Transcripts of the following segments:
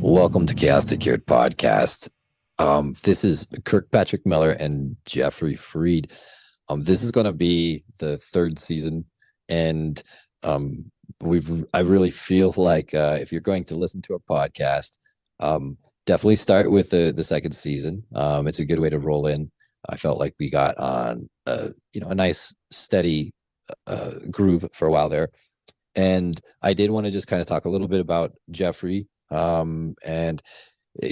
Welcome to Chaos2Cured podcast. This is Kirk Patrick Miller and Jeffrey Freed. This is going to be the third season, and I really feel like if you're going to listen to a podcast, definitely start with the second season. It's a good way to roll in. I felt like we got on a nice steady groove for a while there, and I did want to just kind of talk a little bit about Jeffrey. And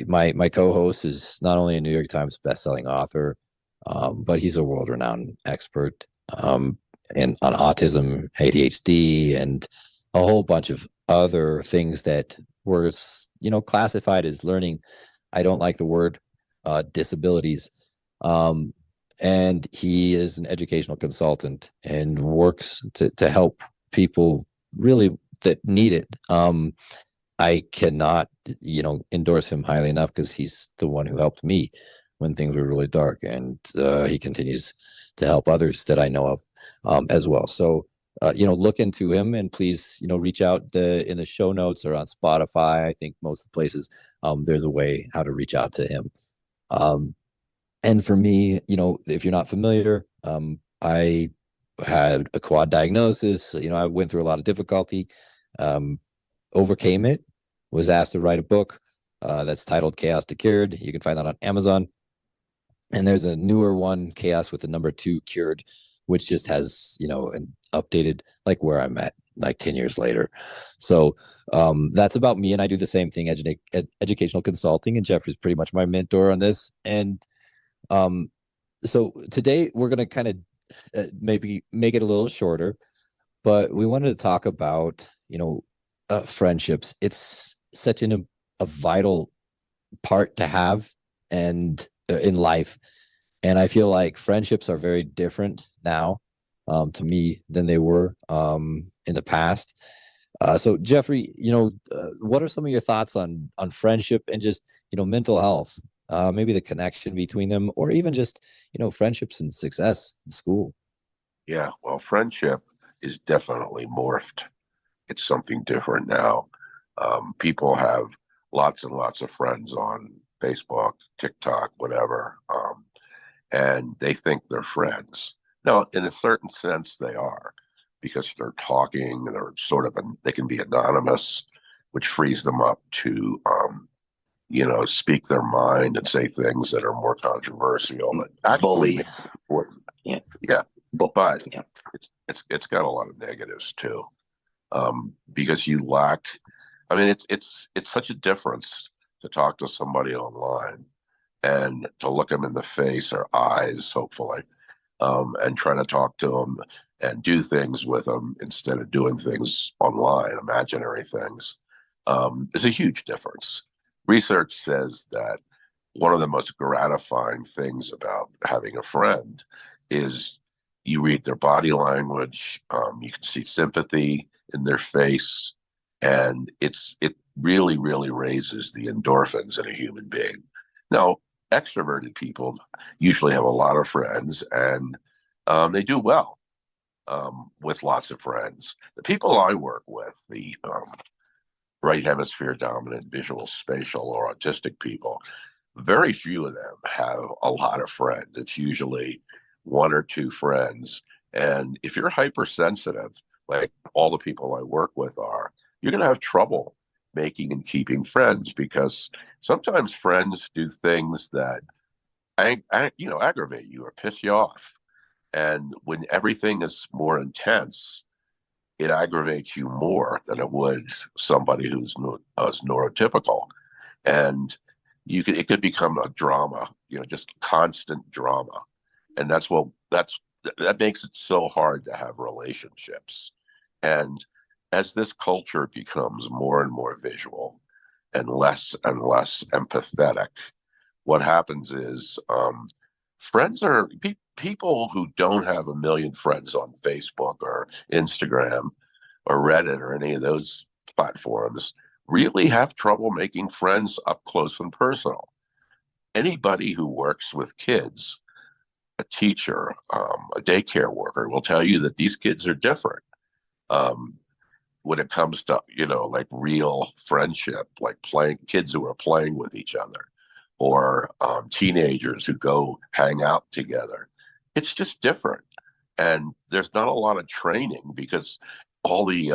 my co-host is not only a New York Times bestselling author, but he's a world-renowned expert on autism, ADHD, and a whole bunch of other things that were classified as learning. I don't like the word disabilities. And he is an educational consultant and works to help people really that need it. I cannot, endorse him highly enough because he's the one who helped me when things were really dark, and he continues to help others that I know of as well. So, look into him, and please, reach out in the show notes or on Spotify. I think most of the places there's a way how to reach out to him. And for me, if you're not familiar, I had a quad diagnosis. I went through a lot of difficulty. Overcame it, was asked to write a book that's titled Chaos2Cured. You can find that on Amazon. And there's a newer one, Chaos with the number 2 Cured, which just has, an updated, like where I'm at, like 10 years later. So that's about me. And I do the same thing, educational consulting. And Jeffrey's pretty much my mentor on this. And so today we're going to kind of maybe make it a little shorter, but we wanted to talk about, friendships. It's such a vital part to have and in life, and I feel like friendships are very different now to me than they were in the past. So Jeffrey, what are some of your thoughts on friendship and just mental health, maybe the connection between them, or even just friendships and success in school? Yeah, well, friendship is definitely morphed. It's something different now. People have lots and lots of friends on Facebook, TikTok, whatever, and they think they're friends. Now, in a certain sense, they are, because they're talking, they're they can be anonymous, which frees them up to, speak their mind and say things that are more controversial. But actually, Bully. yeah, yeah, but yeah. It's got a lot of negatives too. Because you lack. I mean, it's such a difference to talk to somebody online and to look them in the face or eyes, hopefully, and try to talk to them and do things with them instead of doing things online, imaginary things. There's a huge difference. Research says that one of the most gratifying things about having a friend is you read their body language, you can see sympathy in their face, and it really, really raises the endorphins in a human being. Now, extroverted people usually have a lot of friends, and they do well with lots of friends. The people I work with, the right hemisphere dominant, visual, spatial, or autistic people, very few of them have a lot of friends. It's usually one or two friends. And if you're hypersensitive, like all the people I work with are, you're going to have trouble making and keeping friends, because sometimes friends do things that aggravate you or piss you off. And when everything is more intense, it aggravates you more than it would somebody who's neurotypical. And it could become a drama, just constant drama. And that makes it so hard to have relationships. And as this culture becomes more and more visual and less empathetic, what happens is friends are people who don't have a million friends on Facebook or Instagram or Reddit or any of those platforms really have trouble making friends up close and personal. Anybody who works with kids, a teacher, a daycare worker, will tell you that these kids are different. Um, when it comes to, like real friendship, like playing, kids who are playing with each other, or teenagers who go hang out together, it's just different. And there's not a lot of training, because all the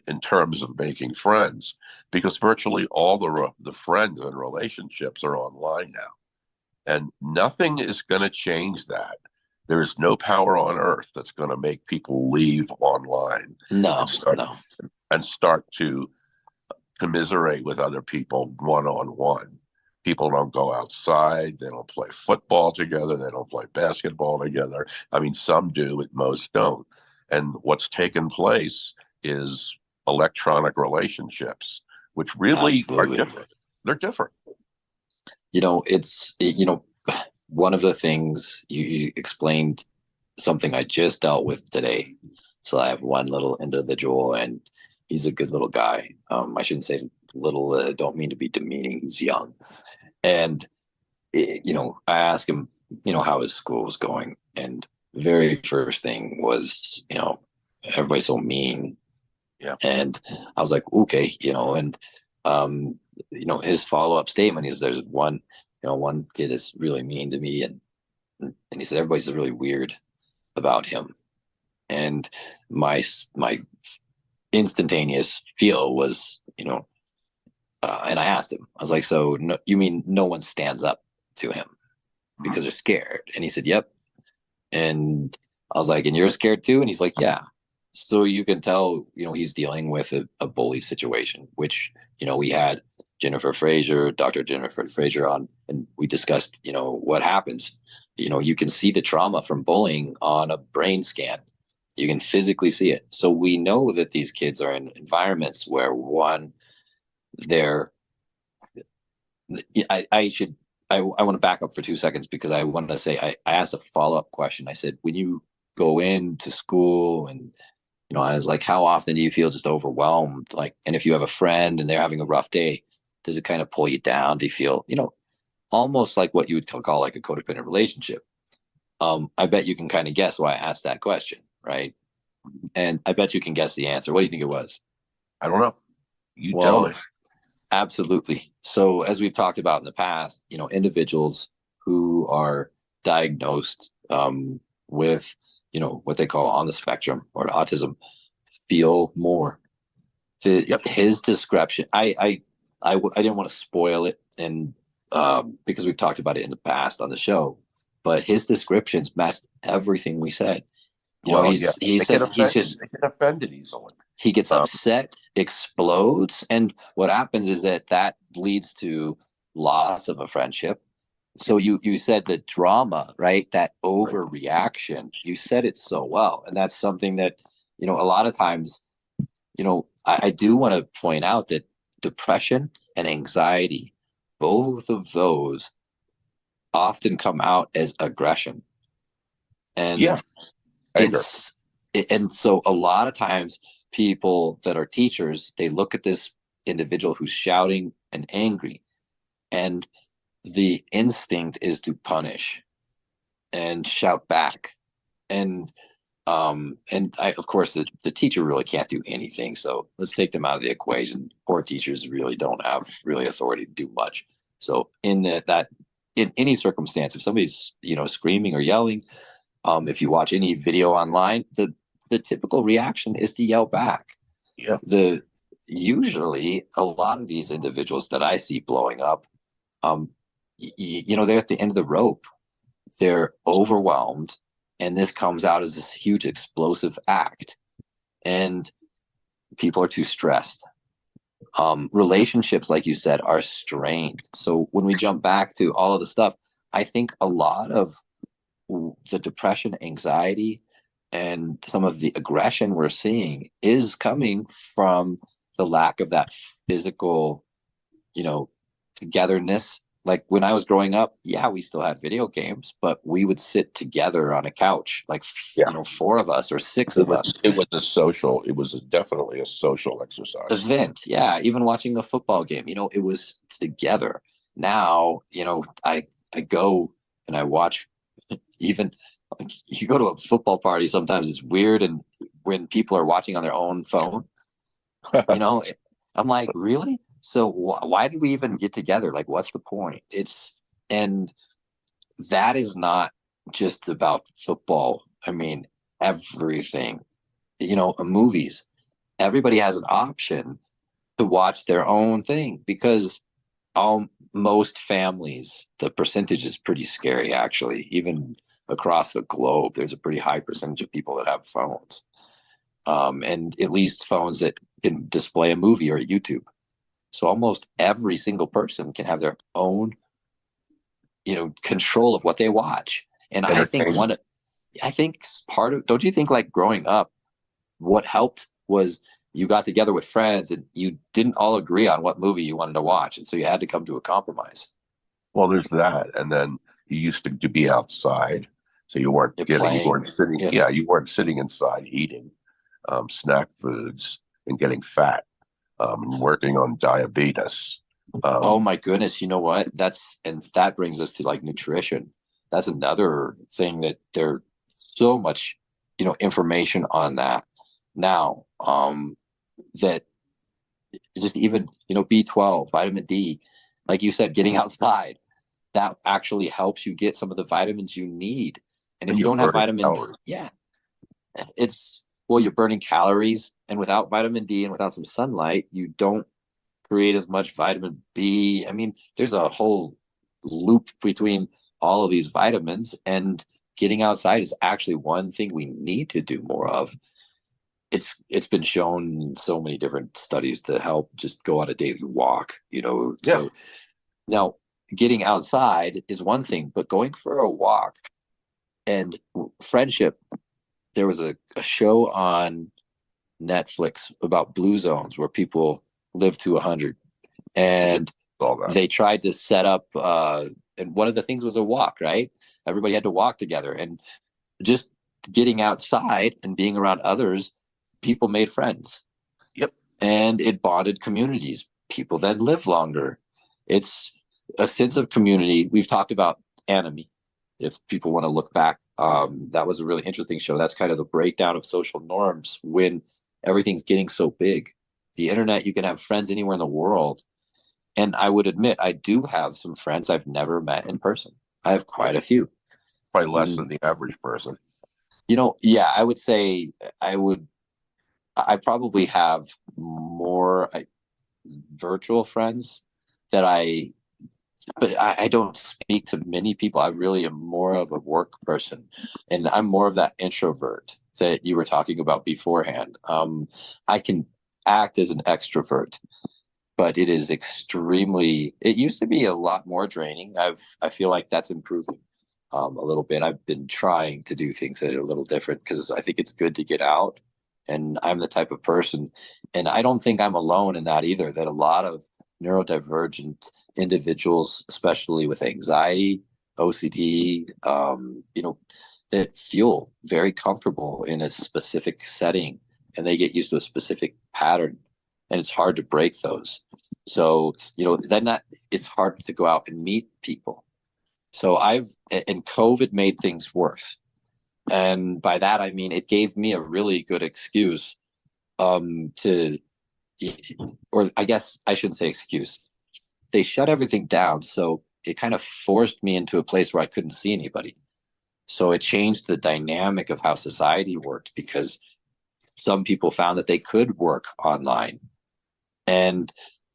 in terms of making friends, because virtually all the friends and relationships are online now, and nothing is going to change that. There is no power on earth that's going to make people leave online No, and start no. to commiserate with other people one on one. People don't go outside. They don't play football together. They don't play basketball together. I mean, some do, but most don't. And what's taken place is electronic relationships, which really are Absolutely. different. They're different. One of the things you explained, something I just dealt with today. So I have one little individual, and he's a good little guy. I shouldn't say little. Don't mean to be demeaning. He's young, and I asked him, how his school was going, and very first thing was, everybody's so mean. Yeah. And I was like, okay, and his follow-up statement is, there's one kid is really mean to me, and he said everybody's really weird about him. And my instantaneous feel was, and I asked him, I was like, so no, you mean no one stands up to him because they're scared? And he said, yep. And I was like, and you're scared too? And he's like, yeah. So you can tell, he's dealing with a bully situation, which, we had Dr. Jennifer Fraser on, and we discussed, what happens. You can see the trauma from bullying on a brain scan. You can physically see it. So we know that these kids are in environments where, one, they're, I want to back up for 2 seconds, because I wanted to say, I asked a follow-up question. I said, when you go into school, and I was like, how often do you feel just overwhelmed? Like, and if you have a friend and they're having a rough day, does it kind of pull you down? Do you feel, almost like what you would call like a codependent relationship? I bet you can kind of guess why I asked that question, right? And I bet you can guess the answer. What do you think it was? I don't know. You tell me. Absolutely. So as we've talked about in the past, individuals who are diagnosed with, what they call on the spectrum or autism, feel more. Yep. His description, I didn't want to spoil it, and because we've talked about it in the past on the show, but his descriptions matched everything we said. He said he's just, they get offended easily. he gets upset, explodes, and what happens is that leads to loss of a friendship. So you said the drama, right? That overreaction. You said it so well, and that's something that, a lot of times, I do want to point out that depression and anxiety, both of those often come out as aggression. And yeah, and so a lot of times people that are teachers, they look at this individual who's shouting and angry, and the instinct is to punish and shout back. And of course, the teacher really can't do anything. So let's take them out of the equation. Poor teachers really don't have really authority to do much. So in any circumstance, if somebody's, screaming or yelling, if you watch any video online, the typical reaction is to yell back. Yeah. Usually a lot of these individuals that I see blowing up, they're at the end of the rope. They're overwhelmed, and this comes out as this huge explosive act, and people are too stressed. Relationships, like you said, are strained. So when we jump back to all of the stuff, I think a lot of the depression, anxiety, and some of the aggression we're seeing is coming from the lack of that physical, togetherness. Like when I was growing up, yeah, we still had video games, but we would sit together on a couch, like, 4 of us or 6 of us. It was definitely a social exercise. Event. Yeah. Even watching a football game, it was together. Now, I go and I watch, even like, you go to a football party, sometimes it's weird. And when people are watching on their own phone, You know, I'm like, really? So why did we even get together? Like, what's the point? And that is not just about football. I mean, everything, movies, everybody has an option to watch their own thing because most families, the percentage is pretty scary, actually. Even across the globe, there's a pretty high percentage of people that have phones, and at least phones that can display a movie or YouTube. So almost every single person can have their own, control of what they watch. And Entertainment. I think part of, don't you think like growing up, what helped was you got together with friends and you didn't all agree on what movie you wanted to watch. And so you had to come to a compromise. Well, there's that, and then you used to be outside, so You're playing. Yes. you weren't sitting inside eating snack foods and getting fat, and working on diabetes. Oh Um, my goodness. You know what? And that brings us to like nutrition. That's another thing that there's so much, information on that now. That just even, B12, vitamin D, like you said, getting outside, that actually helps you get some of the vitamins you need. And and if you you're don't have burning vitamin, calories. yeah, well, you're burning calories. And without vitamin D and without some sunlight, you don't create as much vitamin B. I mean, there's a whole loop between all of these vitamins, and getting outside is actually one thing we need to do more of. It's been shown in so many different studies to help just go on a daily walk, Yeah, so now getting outside is one thing, but going for a walk and friendship, there was a show on Netflix about blue zones where people live to 100, yeah, and all that. they tried to set up and one of the things was a walk, right? Everybody had to walk together, and just getting outside and being around others, people made friends, Yep. and it bonded communities. People then live longer. It's a sense of community. We've talked about Enemy. If people want to look back, that was a really interesting show. That's kind of the breakdown of social norms when everything's getting so big. The internet, you can have friends anywhere in the world. And I would admit, I do have some friends I've never met in person. I have Yep. quite a few. Probably less And, than the average person. yeah, I would say I would, I probably have more virtual friends that but I don't speak to many people. I really am more of a work person, and I'm more of that introvert that you were talking about beforehand. I can act as an extrovert, but it is extremely. It used to be a lot more draining. I feel like that's improving a little bit. I've been trying to do things that are a little different because I think it's good to get out. And I'm the type of person, and I don't think I'm alone in that either. That a lot of neurodivergent individuals, especially with anxiety, OCD, that feel very comfortable in a specific setting, and they get used to a specific pattern, and it's hard to break those. So, then it's hard to go out and meet people. So and COVID made things worse. And by that, I mean, it gave me a really good excuse to, or I guess I shouldn't say excuse. They shut everything down. So it kind of forced me into a place where I couldn't see anybody. So it changed the dynamic of how society worked because some people found that they could work online. And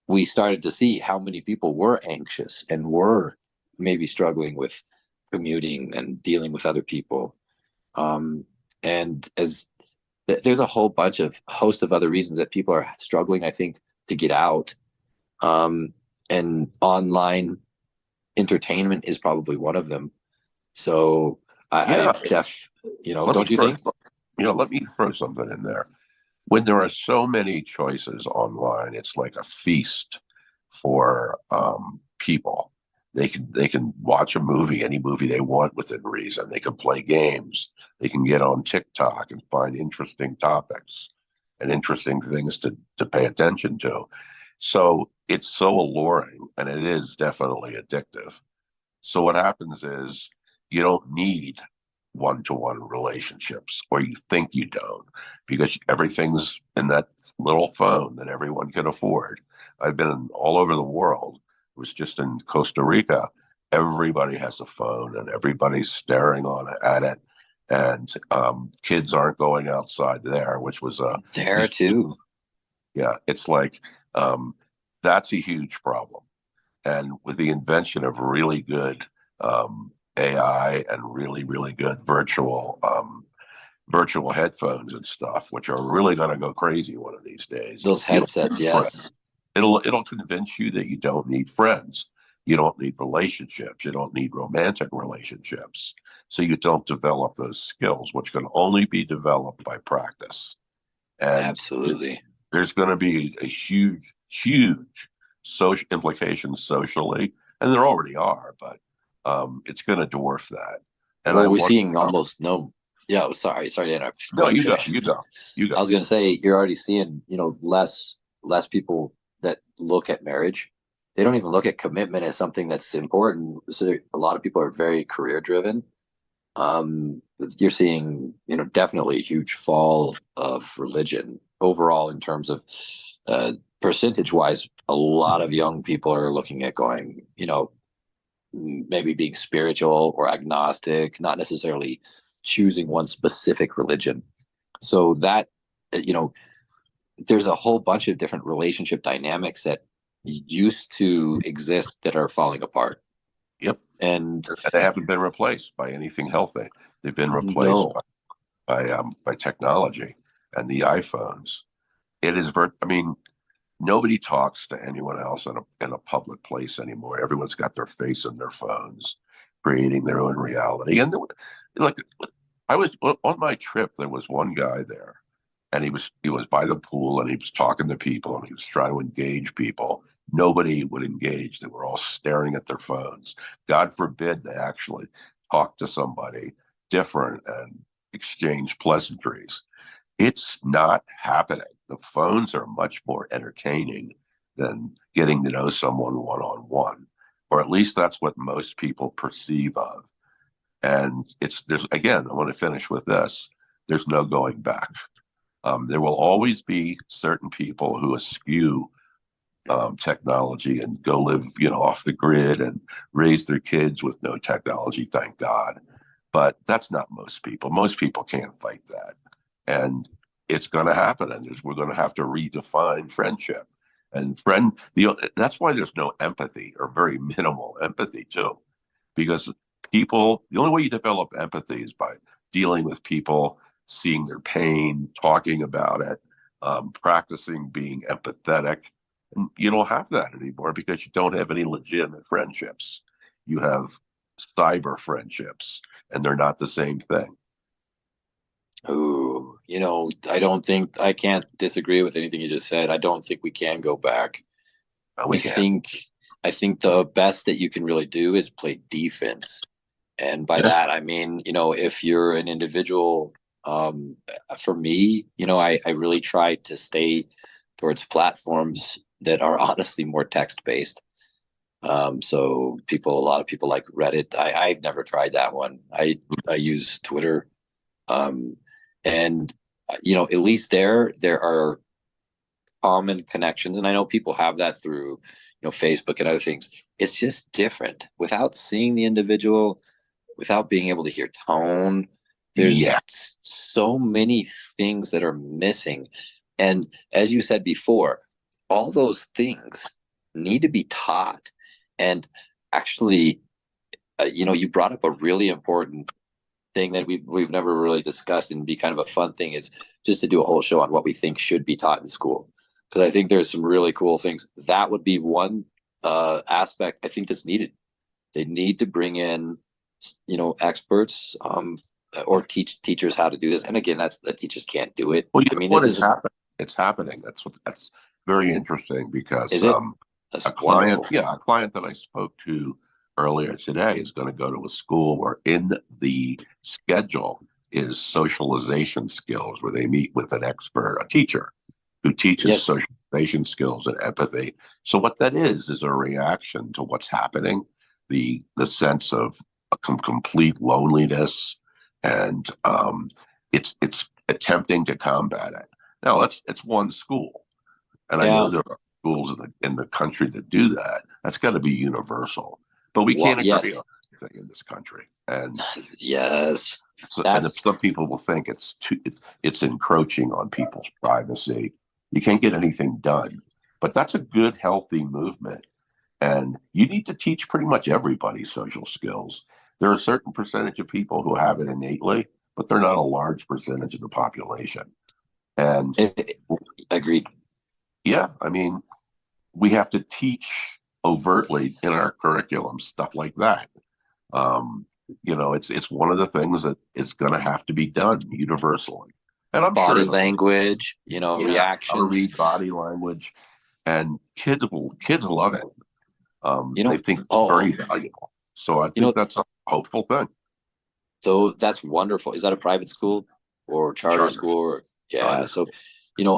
we started to see how many people were anxious and were maybe struggling with commuting and dealing with other people. And there's a whole host of other reasons that people are struggling, I think, to get out. Um, and online entertainment is probably one of them. So I Yeah. def, Let me don't you throw, think? let me throw something in there. When there are so many choices online, it's like a feast for people. They can watch a movie, any movie they want within reason. They can play games. They can get on TikTok and find interesting topics and interesting things to pay attention to. So it's so alluring, and it is definitely addictive. So what happens is you don't need one-to-one relationships, or you think you don't, because everything's in that little phone that everyone can afford. I've been all over the world. It was just in Costa Rica. Everybody has a phone and everybody's staring at it. And kids aren't going outside there, which was there too. yeah, it's like that's a huge problem. And with the invention of really good AI and really, really good virtual headphones and stuff, which are really going to go crazy one of these days. Those headsets, yes. It'll convince you that you don't need friends, you don't need relationships, you don't need romantic relationships, so you don't develop those skills, which can only be developed by practice. And absolutely, there's going to be a huge social implications socially, and there already are, but it's going to dwarf that. And well, we're seeing almost no. Yeah, sorry to interrupt. No, you go. I was going to say, you're already seeing, less people that look at marriage. They don't even look at commitment as something that's important. So a lot of people are very career driven. You're seeing, definitely a huge fall of religion overall in terms of percentage wise. A lot of young people are looking at going, maybe being spiritual or agnostic, not necessarily choosing one specific religion. So that, there's a whole bunch of different relationship dynamics that used to exist that are falling apart. Yep. And they haven't been replaced by anything healthy. They've been replaced by technology and the iPhones. It is nobody talks to anyone else in a public place anymore. Everyone's got their face in their phones, creating their own reality. And like, I was on my trip. There was one guy there, and he was by the pool, and he was talking to people, and he was trying to engage people. Nobody would engage. They were all staring at their phones. God forbid they actually talk to somebody different and exchange pleasantries. It's not happening. The phones are much more entertaining than getting to know someone one-on-one, or at least that's what most people perceive of. And there's again, I want to finish with this. There's no going back. There will always be certain people who eschew technology and go live, off the grid and raise their kids with no technology, thank God. But that's not most people. Most people can't fight that. And it's going to happen. And we're going to have to redefine friendship. And that's why there's no empathy, or very minimal empathy too. Because the only way you develop empathy is by dealing with people, seeing their pain, talking about it, practicing being empathetic. And you don't have that anymore because you don't have any legitimate friendships. You have cyber friendships, and they're not the same thing. Oh, I can't disagree with anything you just said. I don't think we can go back. I think the best that you can really do is play defense. And by that, I mean, if you're an individual, for me, I really try to stay towards platforms that are honestly more text-based. So a lot of people like Reddit. I've never tried that one. I use Twitter. And at least there are common connections. And I know people have that through, Facebook and other things. It's just different without seeing the individual, without being able to hear tone. There's so many things that are missing. And as you said before, all those things need to be taught. And actually, you brought up a really important thing that we've never really discussed, and be kind of a fun thing, is just to do a whole show on what we think should be taught in school. Because I think there's some really cool things. That would be one aspect I think that's needed. They need to bring in, experts, or teachers how to do this. And again, that teachers can't do it. Well, this is happening. It's happening. That's very interesting because is it? a client that I spoke to earlier today is going to go to a school where in the schedule is socialization skills, where they meet with an expert, a teacher who teaches socialization skills and empathy. So what that is a reaction to what's happening, the sense of a complete loneliness and it's attempting to combat it. Now, it's one school, and I know Yeah. there are schools in the country that do that. That's got to be universal, but we Well, can't agree yes. on anything in this country, and Yes. so, and That's some people will think it's encroaching on people's privacy. You can't get anything done, but that's a good, healthy movement. And you need to teach pretty much everybody social skills. There are a certain percentage of people who have it innately, but they're not a large percentage of the population. And agreed. yeah, I mean, we have to teach overtly in our curriculum stuff like that. Um, it's one of the things that is going to have to be done universally. And I'm sure Body it'll be. language, Yeah, how to reactions. read body language, and kids love it. They think it's Oh, very valuable. So I you think know, that's a hopeful thing. so that's wonderful. Is that a private school or charter Charters, school? Yeah. charters. So,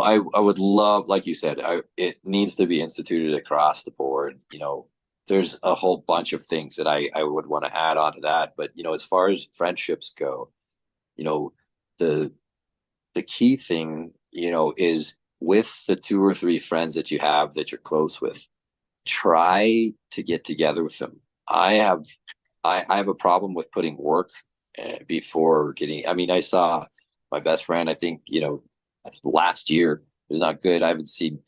I would love, like you said, it needs to be instituted across the board. There's a whole bunch of things that I would want to add on to that. But, as far as friendships go, you know, the the key thing, is with the two or three friends that you have that you're close with, try to get together with them. I have I have a problem with putting work before getting. I mean, I saw my best friend. I think last year. It was not good. I haven't seen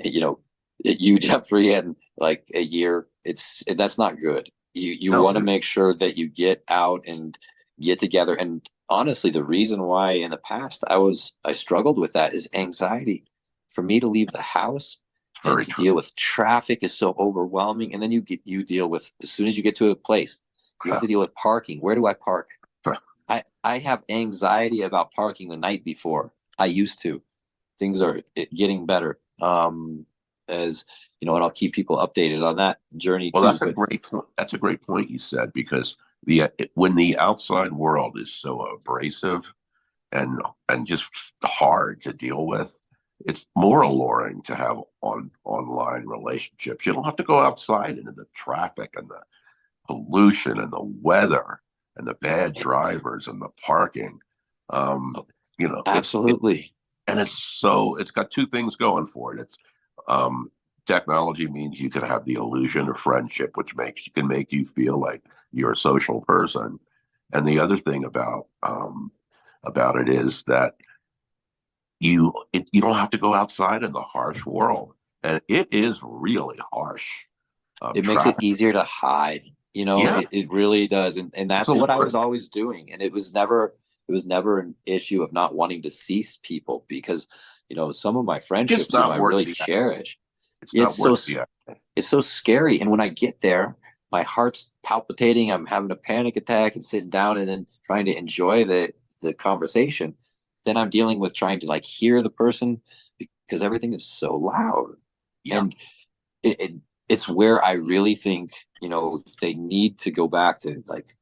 you, Jeffrey, in like a year. That's not good. You No, want to make sure that you get out and get together. And honestly, the reason why in the past I struggled with that is anxiety. For me to leave the house and very to true. deal with traffic is so overwhelming. And then you deal with, as soon as you get to a place, you have to deal with parking. Where do I park? I have anxiety about parking the night before. I used to. Things are getting better. As and I'll keep people updated on that journey Well, too. that's a But great point. That's a great point you said, because when the outside world is so abrasive and just hard to deal with, it's more alluring to have online relationships. You don't have to go outside into the traffic and the pollution and the weather and the bad drivers and the parking. Um, absolutely, and it's got two things going for it. It's um, technology means you can have the illusion of friendship, which can make you feel like you're a social person. And the other thing about it is that you don't have to go outside in the harsh world, and it is really harsh. it makes it Traffic, easier to hide. yeah, It really does. And it's that's a what I little, was always doing. And it was never an issue of not wanting to see people because, some of my it's friendships, not I worth really the cherish. it's It's not so, worth the it's so scary. And when I get there, my heart's palpitating. I'm having a panic attack and sitting down and then trying to enjoy the conversation. Then I'm dealing with trying to like hear the person because everything is so loud. yeah. And it's where I really think, they need to go back to like,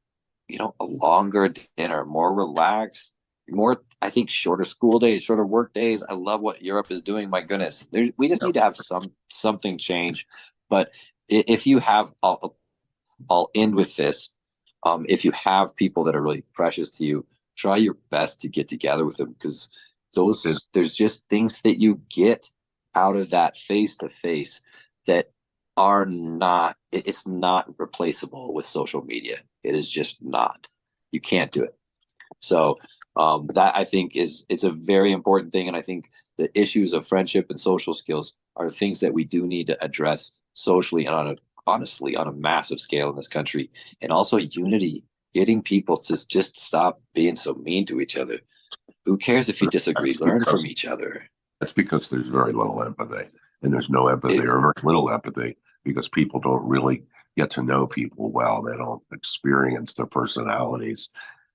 a longer dinner, more relaxed, more, I think, shorter school days, shorter work days. I love what Europe is doing. My goodness, we just need to have something change. But if you have, I'll end with this. If you have people that are really precious to you, try your best to get together with them because there's just things that you get out of that face to face that are not, it's not replaceable with social media. It is just not. You can't do it. So that I think it's a very important thing, and I think the issues of friendship and social skills are things that we do need to address socially and honestly on a massive scale in this country, and also unity, getting people to just stop being so mean to each other. Who cares if you disagree? That's Learn from because each other. that's because there's very little empathy, and there's no empathy It, or very little empathy because people don't really get to know people well. They don't experience their personalities.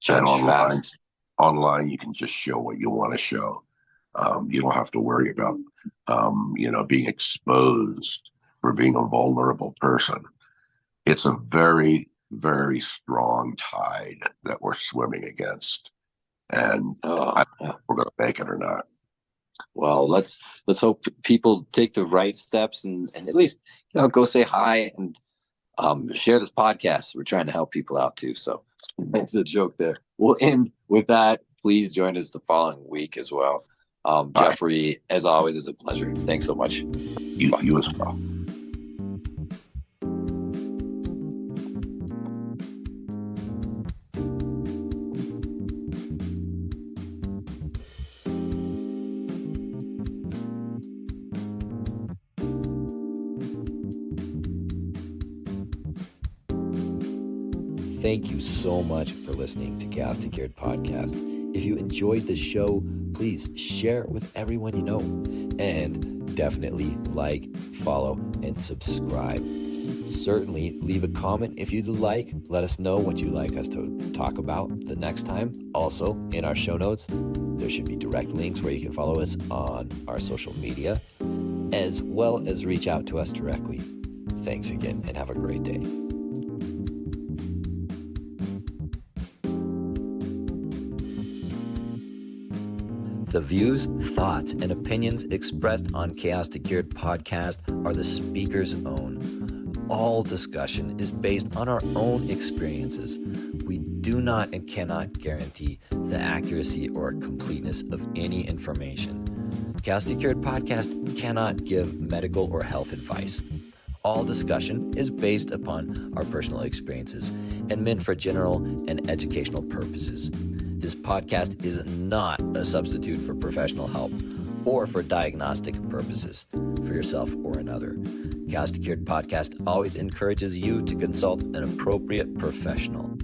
And judge fast. online you can just show what you want to show. You don't have to worry about being exposed for being a vulnerable person. It's a very, very strong tide that we're swimming against, and I Oh, don't know if we're going to make it or not. well, let's hope people take the right steps and at least go say hi and share this podcast. We're trying to help people out too. So it's a joke there. we'll end with that. Please join us the following week as well. Jeffrey, as always, it's a pleasure. Thanks so much. You as well. Thank you so much for listening to Chaos2Cured podcast. If you enjoyed the show, please share it with everyone you know. And definitely like, follow, and subscribe. Certainly leave a comment if you'd like. Let us know what you'd like us to talk about the next time. Also, in our show notes, there should be direct links where you can follow us on our social media, as well as reach out to us directly. Thanks again, and have a great day. The views, thoughts, and opinions expressed on Chaos2Cured podcast are the speaker's own. All discussion is based on our own experiences. We do not and cannot guarantee the accuracy or completeness of any information. Chaos2Cured podcast cannot give medical or health advice. All discussion is based upon our personal experiences and meant for general and educational purposes. This podcast is not a substitute for professional help or for diagnostic purposes for yourself or another. Chaos2Cured podcast always encourages you to consult an appropriate professional.